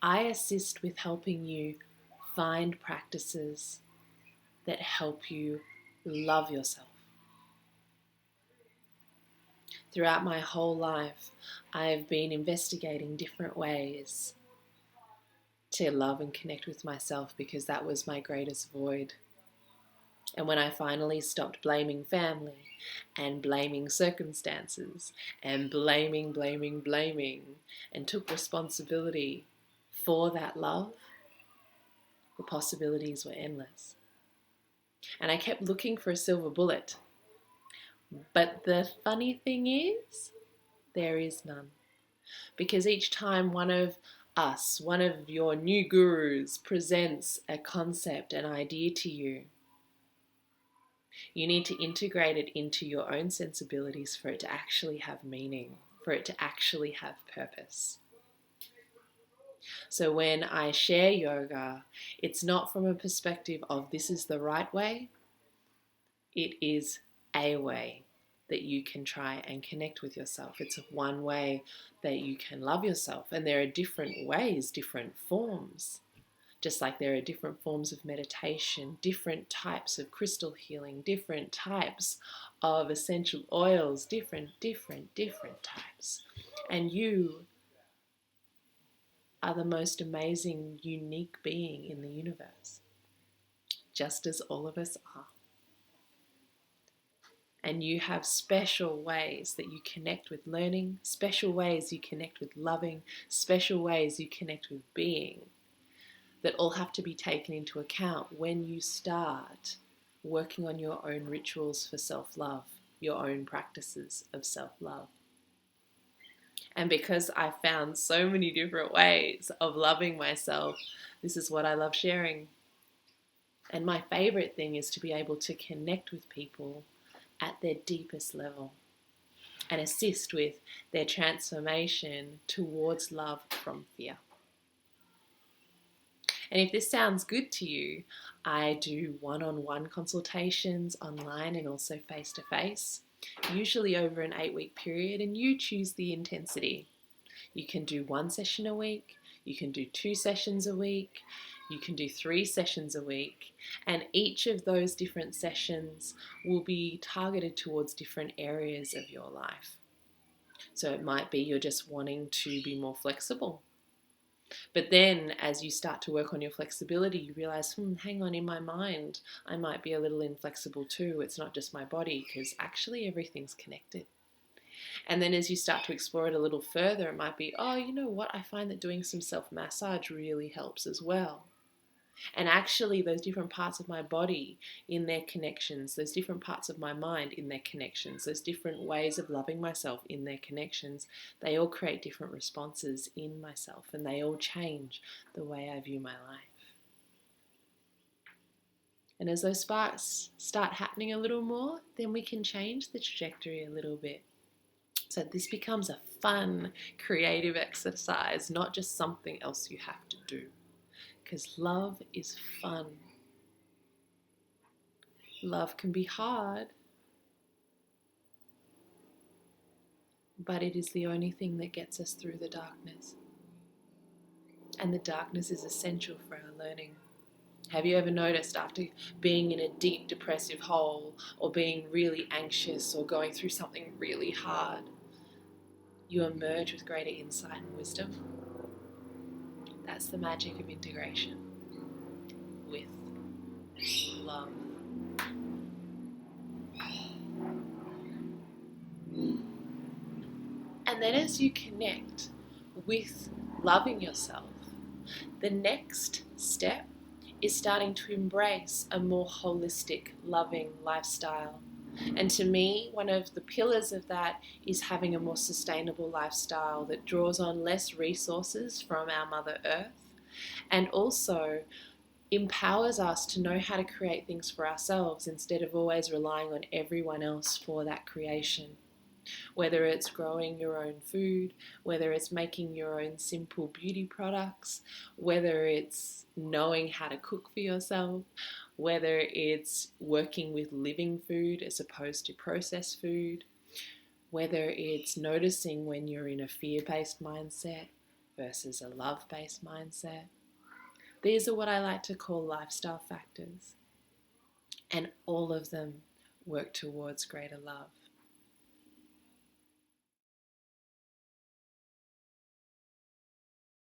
I assist with helping you find practices that help you love yourself. Throughout my whole life, I've been investigating different ways to love and connect with myself because that was my greatest void. And when I finally stopped blaming family and blaming circumstances and blaming, and took responsibility for that love, the possibilities were endless. And I kept looking for a silver bullet. But the funny thing is, there is none. Because each time one of us, one of your new gurus, presents a concept, an idea to you, you need to integrate it into your own sensibilities for it to actually have meaning, for it to actually have purpose. So when I share yoga, it's not from a perspective of this is the right way. It is a way that you can try and connect with yourself. It's one way that you can love yourself. And there are different ways, different forms. Just like there are different forms of meditation, different types of crystal healing, different types of essential oils, different types. And you are the most amazing, unique being in the universe, just as all of us are. And you have special ways that you connect with learning, special ways you connect with loving, special ways you connect with being, that all have to be taken into account when you start working on your own rituals for self-love, your own practices of self-love. And because I found so many different ways of loving myself, this is what I love sharing. And my favorite thing is to be able to connect with people at their deepest level and assist with their transformation towards love from fear. And if this sounds good to you, I do one-on-one consultations online and also face-to-face, usually over an 8-week period, and you choose the intensity. You can do 1 session a week, you can do 2 sessions a week, you can do 3 sessions a week, and each of those different sessions will be targeted towards different areas of your life. So it might be you're just wanting to be more flexible. But then as you start to work on your flexibility, you realize, hang on, in my mind, I might be a little inflexible too. It's not just my body, because actually everything's connected. And then as you start to explore it a little further, it might be, oh, you know what? I find that doing some self-massage really helps as well. And actually those different parts of my body in their connections, those different parts of my mind in their connections, those different ways of loving myself in their connections, they all create different responses in myself, and they all change the way I view my life. And as those sparks start happening a little more, then we can change the trajectory a little bit. So this becomes a fun, creative exercise, not just something else you have to do. Because love is fun. Love can be hard, but it is the only thing that gets us through the darkness. And the darkness is essential for our learning. Have you ever noticed after being in a deep depressive hole, or being really anxious, or going through something really hard, you emerge with greater insight and wisdom? That's the magic of integration with love. And then as you connect with loving yourself, the next step is starting to embrace a more holistic, loving lifestyle. And to me, one of the pillars of that is having a more sustainable lifestyle that draws on less resources from our Mother Earth, and also empowers us to know how to create things for ourselves instead of always relying on everyone else for that creation. Whether it's growing your own food, whether it's making your own simple beauty products, whether it's knowing how to cook for yourself, whether it's working with living food as opposed to processed food, whether it's noticing when you're in a fear-based mindset versus a love-based mindset. These are what I like to call lifestyle factors, and all of them work towards greater love.